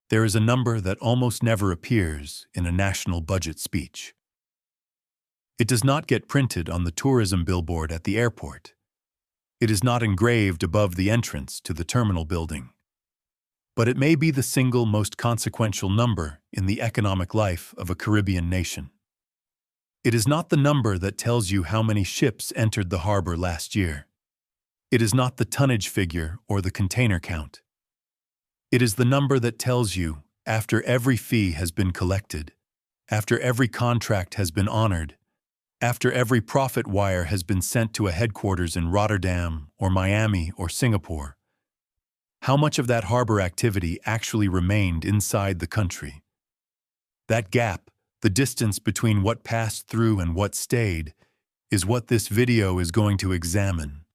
There is a number that almost never appears in a national budget speech. It does not get printed on the tourism billboard at the airport. It is not engraved above the entrance to the terminal building. But it may be the single most consequential number in the economic life of a Caribbean nation. It is not the number that tells you how many ships entered the harbor last year. It is not the tonnage figure or the container count. It is the number that tells you, after every fee has been collected, after every contract has been honored, after every profit wire has been sent to a headquarters in Rotterdam or Miami or Singapore, how much of that harbor activity actually remained inside the country. That gap, the distance between what passed through and what stayed, is what this video is going to examine.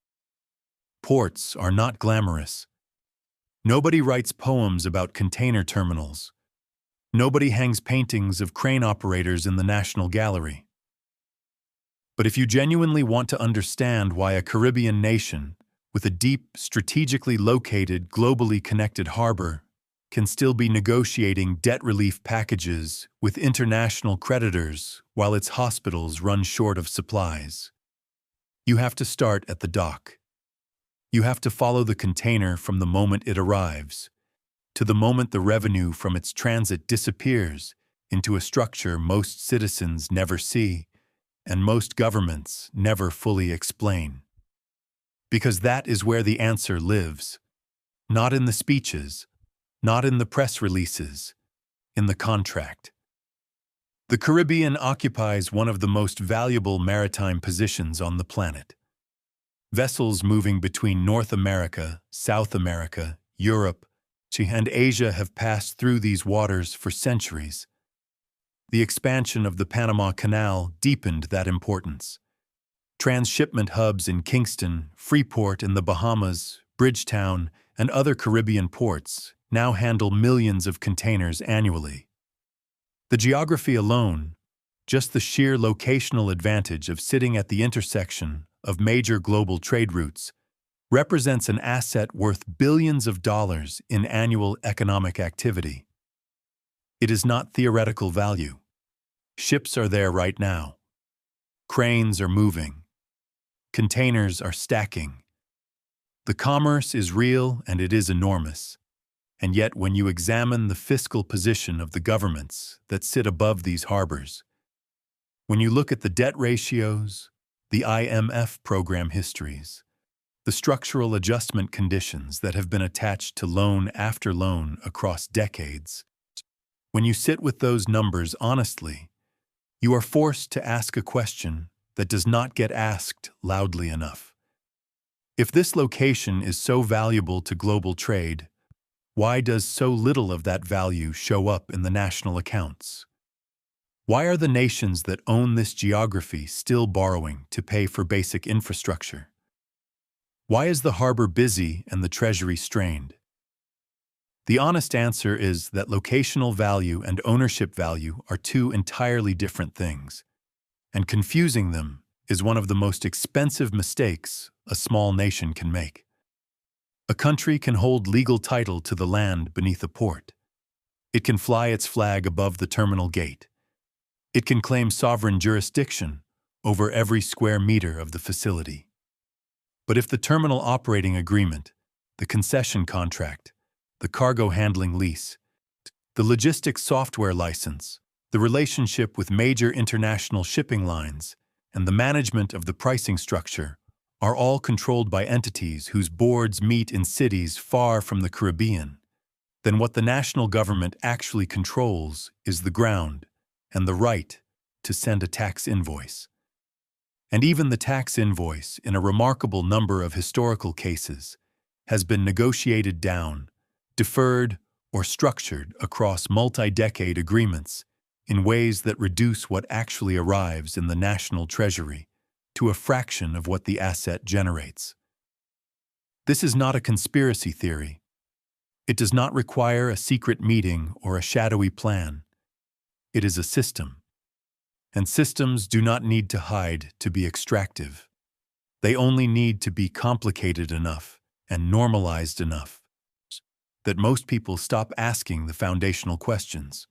Ports are not glamorous. Nobody writes poems about container terminals. Nobody hangs paintings of crane operators in the National Gallery. But if you genuinely want to understand why a Caribbean nation, with a deep, strategically located, globally connected harbor, can still be negotiating debt relief packages with international creditors while its hospitals run short of supplies, you have to start at the dock. You have to follow the container from the moment it arrives to the moment the revenue from its transit disappears into a structure most citizens never see and most governments never fully explain. Because that is where the answer lives, not in the speeches, not in the press releases, in the contract. The Caribbean occupies one of the most valuable maritime positions on the planet. Vessels moving between North America, South America, Europe, and Asia have passed through these waters for centuries. The expansion of the Panama Canal deepened that importance. Transshipment hubs in Kingston, Freeport in the Bahamas, Bridgetown, and other Caribbean ports now handle millions of containers annually. The geography alone, just the sheer locational advantage of sitting at the intersection of major global trade routes, represents an asset worth billions of dollars in annual economic activity. It is not theoretical value. Ships are there right now. Cranes are moving. Containers are stacking. The commerce is real and it is enormous. And yet when you examine the fiscal position of the governments that sit above these harbors, when you look at the debt ratios, the IMF program histories, the structural adjustment conditions that have been attached to loan after loan across decades, when you sit with those numbers honestly, you are forced to ask a question that does not get asked loudly enough. If this location is so valuable to global trade, why does so little of that value show up in the national accounts? Why are the nations that own this geography still borrowing to pay for basic infrastructure? Why is the harbor busy and the treasury strained? The honest answer is that locational value and ownership value are two entirely different things, and confusing them is one of the most expensive mistakes a small nation can make. A country can hold legal title to the land beneath a port. It can fly its flag above the terminal gate. It can claim sovereign jurisdiction over every square meter of the facility. But if the terminal operating agreement, the concession contract, the cargo handling lease, the logistics software license, the relationship with major international shipping lines, and the management of the pricing structure are all controlled by entities whose boards meet in cities far from the Caribbean, then what the national government actually controls is the ground and the right to send a tax invoice. And even the tax invoice, in a remarkable number of historical cases, has been negotiated down, deferred, or structured across multi-decade agreements in ways that reduce what actually arrives in the national treasury to a fraction of what the asset generates. This is not a conspiracy theory. It does not require a secret meeting or a shadowy plan. It is a system. And systems do not need to hide to be extractive. They only need to be complicated enough and normalized enough that most people stop asking the foundational questions.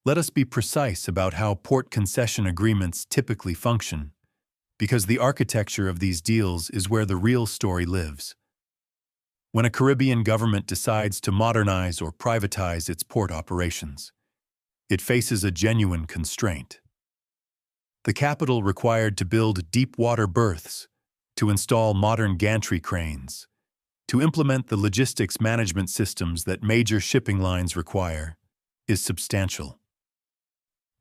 Let us be precise about how port concession agreements typically function, because the architecture of these deals is where the real story lives. When a Caribbean government decides to modernize or privatize its port operations, it faces a genuine constraint. The capital required to build deep-water berths, to install modern gantry cranes, to implement the logistics management systems that major shipping lines require, is substantial.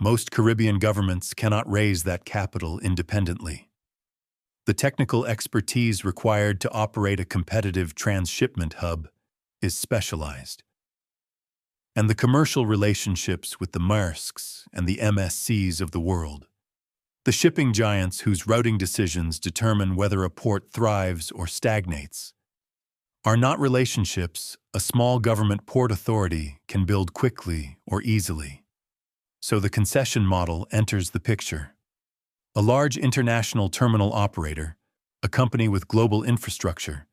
Most Caribbean governments cannot raise that capital independently. The technical expertise required to operate a competitive transshipment hub is specialized. And the commercial relationships with the Maersks and the MSCs of the world, the shipping giants whose routing decisions determine whether a port thrives or stagnates, are not relationships a small government port authority can build quickly or easily. So the concession model enters the picture. A large international terminal operator, a company with global infrastructure,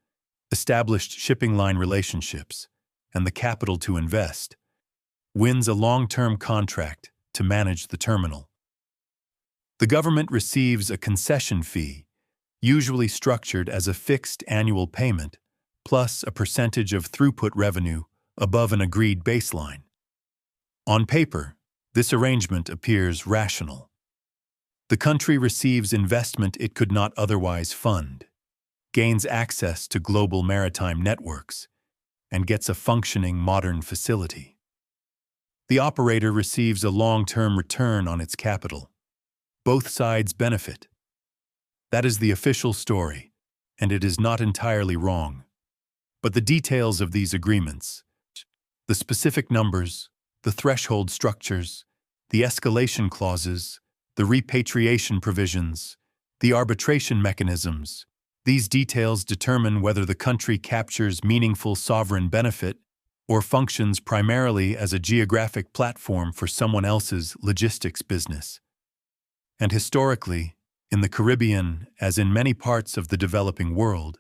established shipping line relationships, and the capital to invest, wins a long-term contract to manage the terminal. The government receives a concession fee, usually structured as a fixed annual payment, plus a percentage of throughput revenue above an agreed baseline. On paper, this arrangement appears rational. The country receives investment it could not otherwise fund, gains access to global maritime networks, and gets a functioning modern facility. The operator receives a long-term return on its capital. Both sides benefit. That is the official story, and it is not entirely wrong. But the details of these agreements, the specific numbers, the threshold structures, the escalation clauses, the repatriation provisions, the arbitration mechanisms, these details determine whether the country captures meaningful sovereign benefit or functions primarily as a geographic platform for someone else's logistics business. And historically, in the Caribbean, as in many parts of the developing world,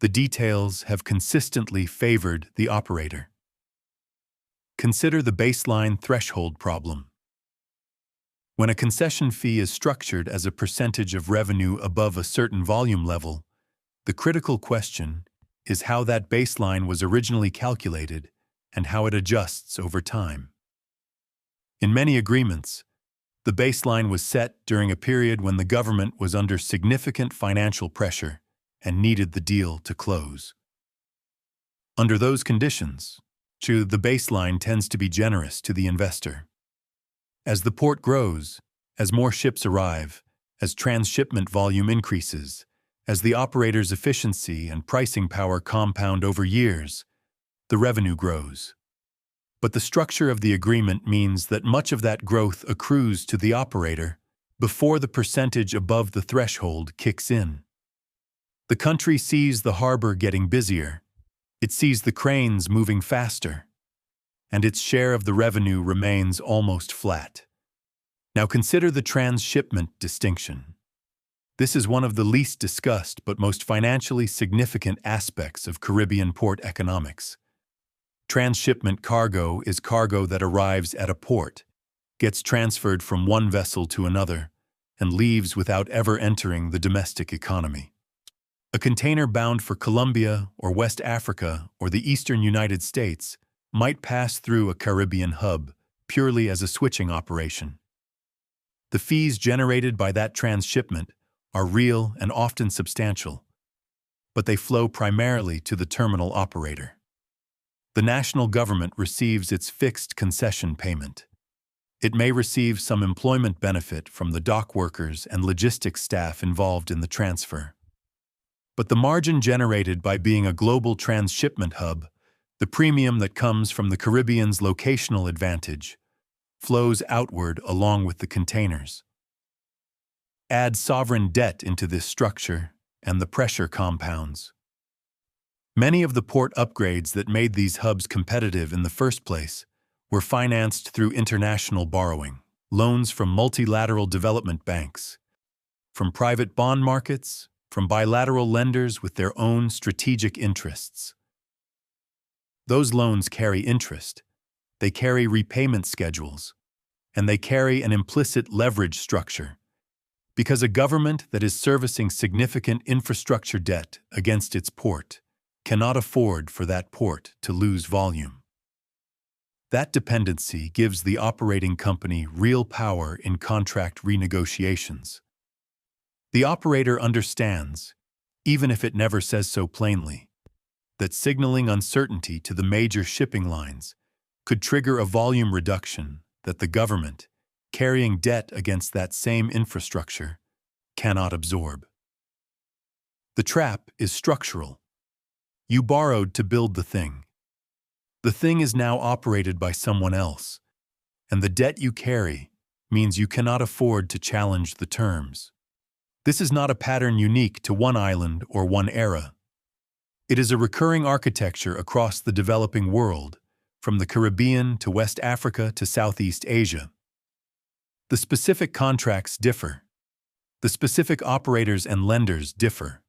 the details have consistently favored the operator. Consider the baseline threshold problem. When a concession fee is structured as a percentage of revenue above a certain volume level, the critical question is how that baseline was originally calculated and how it adjusts over time. In many agreements, the baseline was set during a period when the government was under significant financial pressure and needed the deal to close. Under those conditions, the baseline tends to be generous to the investor. As the port grows, as more ships arrive, as transshipment volume increases, as the operator's efficiency and pricing power compound over years, the revenue grows. But the structure of the agreement means that much of that growth accrues to the operator before the percentage above the threshold kicks in. The country sees the harbor getting busier, it sees the cranes moving faster, and its share of the revenue remains almost flat. Now consider the transshipment distinction. This is one of the least discussed but most financially significant aspects of Caribbean port economics. Transshipment cargo is cargo that arrives at a port, gets transferred from one vessel to another, and leaves without ever entering the domestic economy. A container bound for Colombia or West Africa or the eastern United States might pass through a Caribbean hub purely as a switching operation. The fees generated by that transshipment are real and often substantial, but they flow primarily to the terminal operator. The national government receives its fixed concession payment. It may receive some employment benefit from the dock workers and logistics staff involved in the transfer. But the margin generated by being a global transshipment hub, the premium that comes from the Caribbean's locational advantage, flows outward along with the containers. Add sovereign debt into this structure, and the pressure compounds. Many of the port upgrades that made these hubs competitive in the first place were financed through international borrowing, loans from multilateral development banks, from private bond markets, from bilateral lenders with their own strategic interests. Those loans carry interest, they carry repayment schedules, and they carry an implicit leverage structure. Because a government that is servicing significant infrastructure debt against its port cannot afford for that port to lose volume. That dependency gives the operating company real power in contract renegotiations. The operator understands, even if it never says so plainly, that signaling uncertainty to the major shipping lines could trigger a volume reduction that the government, carrying debt against that same infrastructure, cannot absorb. The trap is structural. You borrowed to build the thing. The thing is now operated by someone else, and the debt you carry means you cannot afford to challenge the terms. This is not a pattern unique to one island or one era. It is a recurring architecture across the developing world, from the Caribbean to West Africa to Southeast Asia. The specific contracts differ. The specific operators and lenders differ.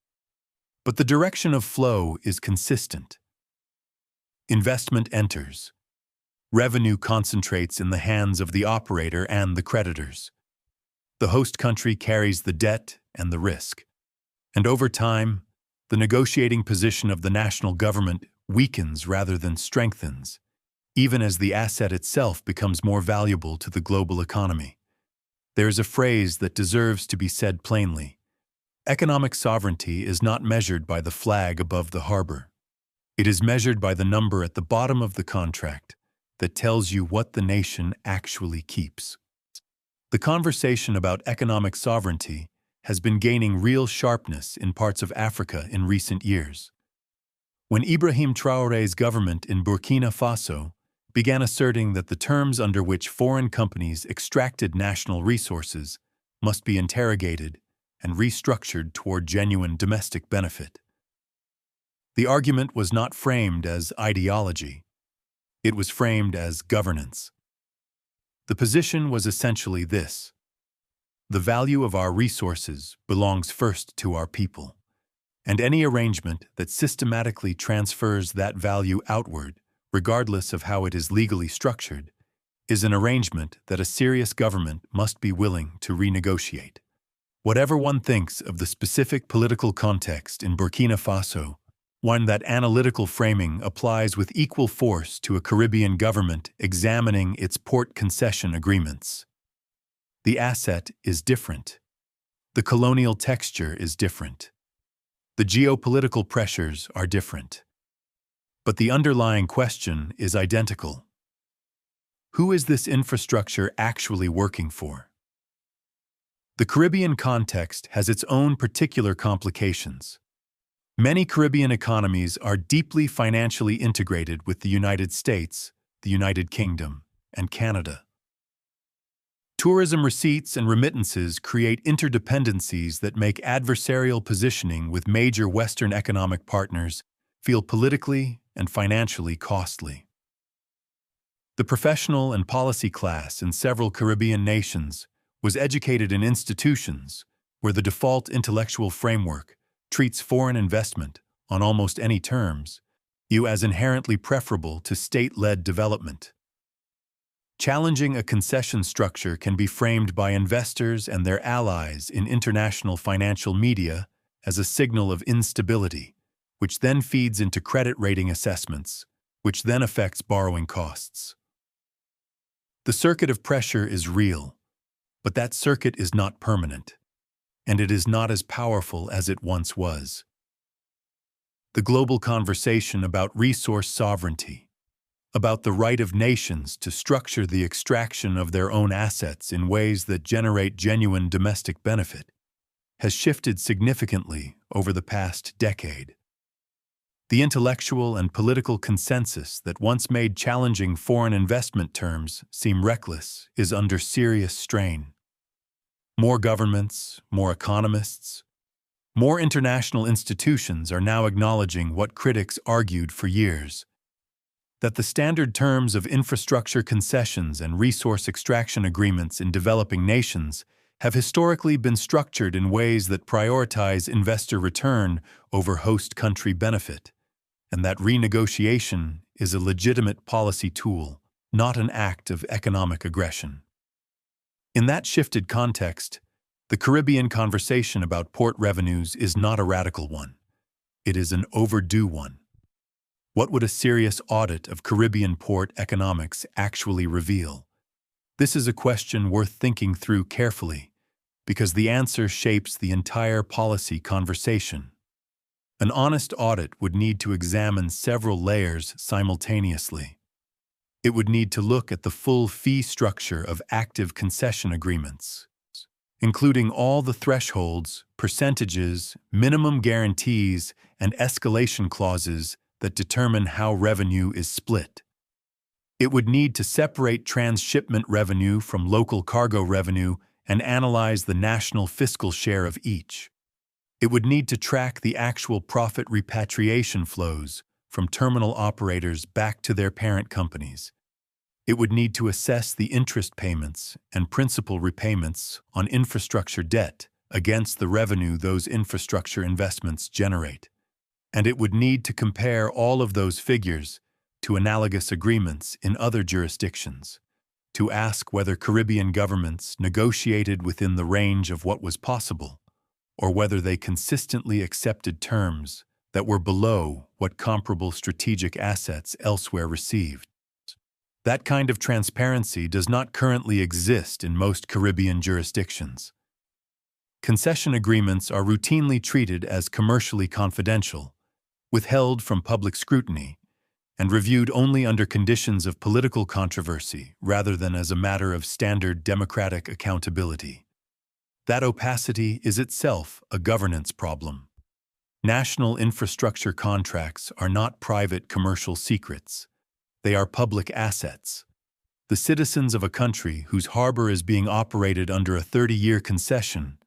But the direction of flow is consistent. Investment enters. Revenue concentrates in the hands of the operator and the creditors. The host country carries the debt and the risk. And over time, the negotiating position of the national government weakens rather than strengthens, even as the asset itself becomes more valuable to the global economy. There is a phrase that deserves to be said plainly. Economic sovereignty is not measured by the flag above the harbor. It is measured by the number at the bottom of the contract that tells you what the nation actually keeps. The conversation about economic sovereignty has been gaining real sharpness in parts of Africa in recent years. When Ibrahim Traoré's government in Burkina Faso began asserting that the terms under which foreign companies extracted national resources must be interrogated and restructured toward genuine domestic benefit. The argument was not framed as ideology. It was framed as governance. The position was essentially this: the value of our resources belongs first to our people, and any arrangement that systematically transfers that value outward, regardless of how it is legally structured, is an arrangement that a serious government must be willing to renegotiate. Whatever one thinks of the specific political context in Burkina Faso, that analytical framing applies with equal force to a Caribbean government examining its port concession agreements. The asset is different. The colonial texture is different. The geopolitical pressures are different. But the underlying question is identical. Who is this infrastructure actually working for? The Caribbean context has its own particular complications. Many Caribbean economies are deeply financially integrated with the United States, the United Kingdom, and Canada. Tourism receipts and remittances create interdependencies that make adversarial positioning with major Western economic partners feel politically and financially costly. The professional and policy class in several Caribbean nations was educated in institutions where the default intellectual framework treats foreign investment, on almost any terms, as inherently preferable to state-led development. Challenging a concession structure can be framed by investors and their allies in international financial media as a signal of instability, which then feeds into credit rating assessments, which then affects borrowing costs. The circuit of pressure is real, but that circuit is not permanent, and it is not as powerful as it once was. The global conversation about resource sovereignty, about the right of nations to structure the extraction of their own assets in ways that generate genuine domestic benefit, has shifted significantly over the past decade. The intellectual and political consensus that once made challenging foreign investment terms seem reckless is under serious strain. More governments, more economists, more international institutions are now acknowledging what critics argued for years: that the standard terms of infrastructure concessions and resource extraction agreements in developing nations have historically been structured in ways that prioritize investor return over host country benefit, and that renegotiation is a legitimate policy tool, not an act of economic aggression. In that shifted context, the Caribbean conversation about port revenues is not a radical one. It is an overdue one. What would a serious audit of Caribbean port economics actually reveal? This is a question worth thinking through carefully, because the answer shapes the entire policy conversation. An honest audit would need to examine several layers simultaneously. It would need to look at the full fee structure of active concession agreements, including all the thresholds, percentages, minimum guarantees, and escalation clauses that determine how revenue is split. It would need to separate transshipment revenue from local cargo revenue and analyze the national fiscal share of each. It would need to track the actual profit repatriation flows from terminal operators back to their parent companies. It would need to assess the interest payments and principal repayments on infrastructure debt against the revenue those infrastructure investments generate. And it would need to compare all of those figures to analogous agreements in other jurisdictions, to ask whether Caribbean governments negotiated within the range of what was possible, or whether they consistently accepted terms that were below what comparable strategic assets elsewhere received. That kind of transparency does not currently exist in most Caribbean jurisdictions. Concession agreements are routinely treated as commercially confidential, withheld from public scrutiny, and reviewed only under conditions of political controversy rather than as a matter of standard democratic accountability. That opacity is itself a governance problem. National infrastructure contracts are not private commercial secrets. They are public assets. The citizens of a country whose harbor is being operated under a 30-year concession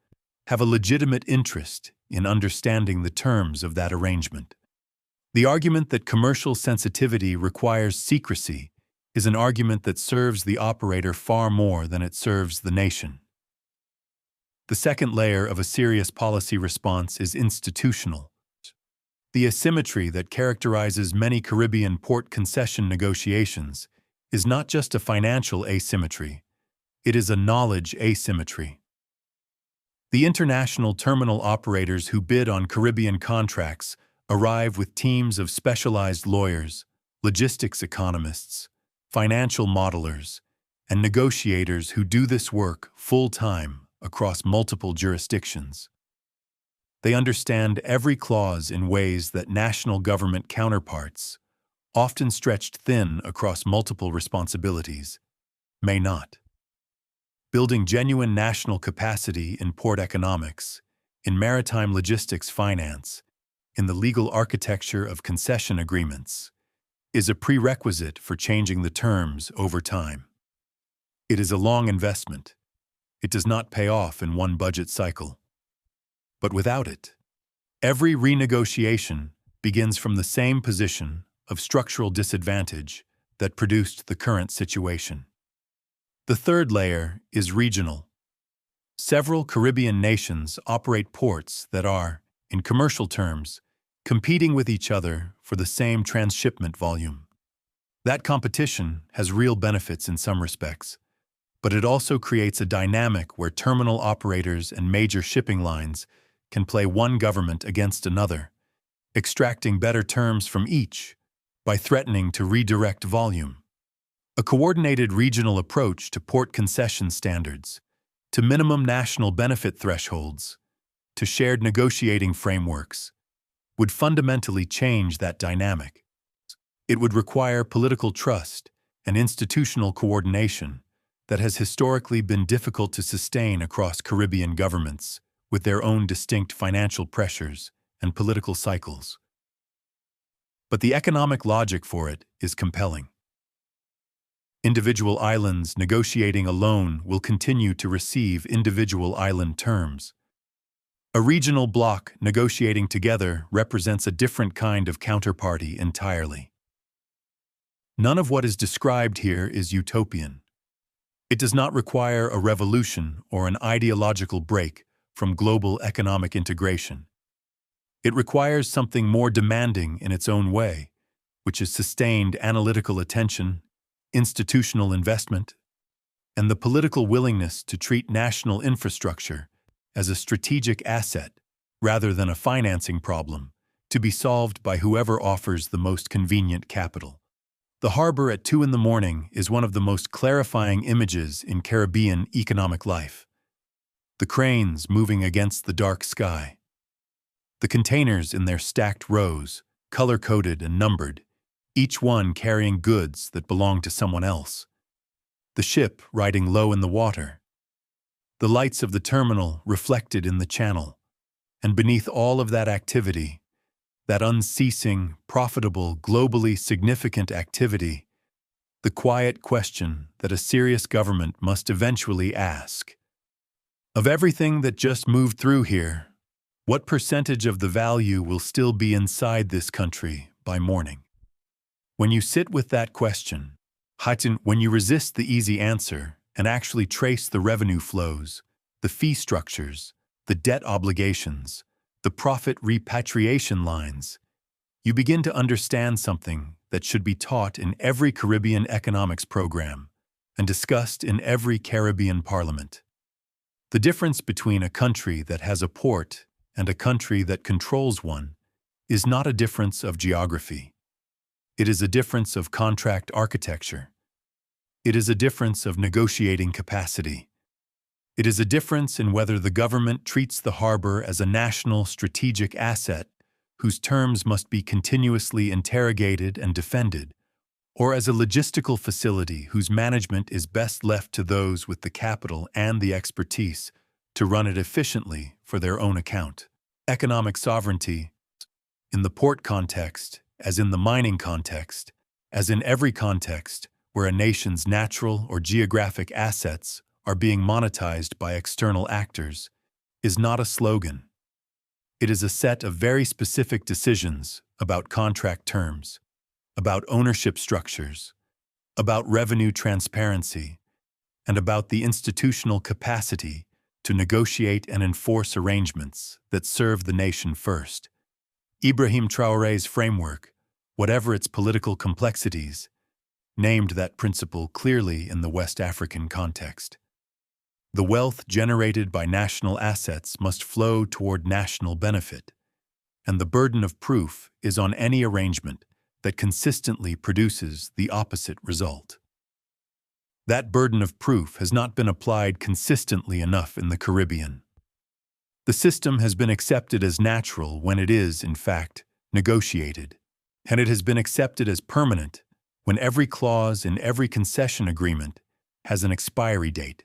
have a legitimate interest in understanding the terms of that arrangement. The argument that commercial sensitivity requires secrecy is an argument that serves the operator far more than it serves the nation. The second layer of a serious policy response is institutional. The asymmetry that characterizes many Caribbean port concession negotiations is not just a financial asymmetry, it is a knowledge asymmetry. The international terminal operators who bid on Caribbean contracts arrive with teams of specialized lawyers, logistics economists, financial modelers, and negotiators who do this work full-time across multiple jurisdictions. They understand every clause in ways that national government counterparts, often stretched thin across multiple responsibilities, may not. Building genuine national capacity in port economics, in maritime logistics finance, in the legal architecture of concession agreements, is a prerequisite for changing the terms over time. It is a long investment. It does not pay off in one budget cycle. But without it, every renegotiation begins from the same position of structural disadvantage that produced the current situation. The third layer is regional. Several Caribbean nations operate ports that are, in commercial terms, competing with each other for the same transshipment volume. That competition has real benefits in some respects, but it also creates a dynamic where terminal operators and major shipping lines can play one government against another, extracting better terms from each by threatening to redirect volume. A coordinated regional approach to port concession standards, to minimum national benefit thresholds, to shared negotiating frameworks, would fundamentally change that dynamic. It would require political trust and institutional coordination that has historically been difficult to sustain across Caribbean governments with their own distinct financial pressures and political cycles. But the economic logic for it is compelling. Individual islands negotiating alone will continue to receive individual island terms. A regional bloc negotiating together represents a different kind of counterparty entirely. None of what is described here is utopian. It does not require a revolution or an ideological break from global economic integration. It requires something more demanding in its own way, which is sustained analytical attention, institutional investment, and the political willingness to treat national infrastructure as a strategic asset rather than a financing problem to be solved by whoever offers the most convenient capital. The harbor at 2 a.m. is one of the most clarifying images in Caribbean economic life. The cranes moving against the dark sky. The containers in their stacked rows, color-coded and numbered, each one carrying goods that belong to someone else. The ship riding low in the water. The lights of the terminal reflected in the channel. And beneath all of that activity, that unceasing, profitable, globally significant activity, the quiet question that a serious government must eventually ask. Of everything that just moved through here, what percentage of the value will still be inside this country by morning? When you sit with that question, when you resist the easy answer and actually trace the revenue flows, the fee structures, the debt obligations, the profit repatriation lines, you begin to understand something that should be taught in every Caribbean economics program and discussed in every Caribbean parliament. The difference between a country that has a port and a country that controls one is not a difference of geography. It is a difference of contract architecture. It is a difference of negotiating capacity. It is a difference in whether the government treats the harbor as a national strategic asset whose terms must be continuously interrogated and defended, or as a logistical facility whose management is best left to those with the capital and the expertise to run it efficiently for their own account. Economic sovereignty, in the port context, as in the mining context, as in every context where a nation's natural or geographic assets are being monetized by external actors, is not a slogan. It is a set of very specific decisions about contract terms, about ownership structures, about revenue transparency, and about the institutional capacity to negotiate and enforce arrangements that serve the nation first. Ibrahim Traoré's framework, whatever its political complexities, named that principle clearly in the West African context. The wealth generated by national assets must flow toward national benefit, and the burden of proof is on any arrangement that consistently produces the opposite result. That burden of proof has not been applied consistently enough in the Caribbean. The system has been accepted as natural when it is, in fact, negotiated, and it has been accepted as permanent when every clause in every concession agreement has an expiry date.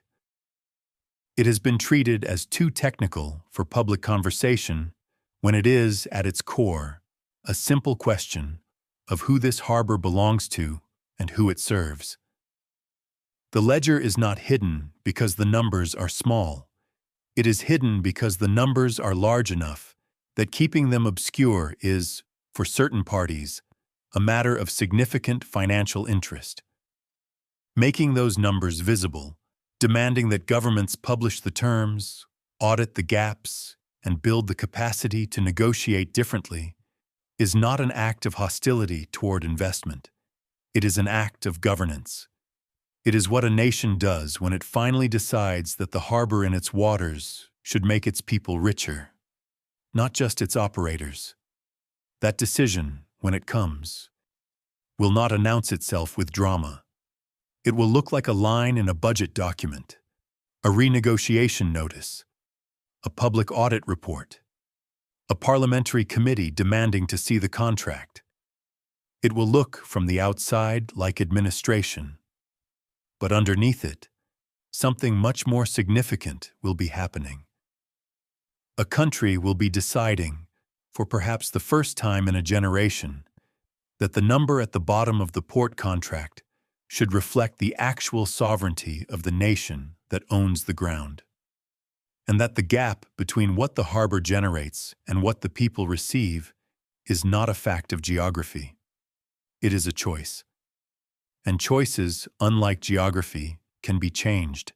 It has been treated as too technical for public conversation when it is, at its core, a simple question of who this harbor belongs to and who it serves. The ledger is not hidden because the numbers are small. It is hidden because the numbers are large enough that keeping them obscure is, for certain parties, a matter of significant financial interest. Making those numbers visible, demanding that governments publish the terms, audit the gaps, and build the capacity to negotiate differently, is not an act of hostility toward investment. It is an act of governance. It is what a nation does when it finally decides that the harbor in its waters should make its people richer, not just its operators. That decision, when it comes, will not announce itself with drama. It will look like a line in a budget document, a renegotiation notice, a public audit report, a parliamentary committee demanding to see the contract. It will look from the outside like administration. But underneath it, something much more significant will be happening. A country will be deciding, for perhaps the first time in a generation, that the number at the bottom of the port contract should reflect the actual sovereignty of the nation that owns the ground, and that the gap between what the harbor generates and what the people receive is not a fact of geography. It is a choice. And choices, unlike geography, can be changed.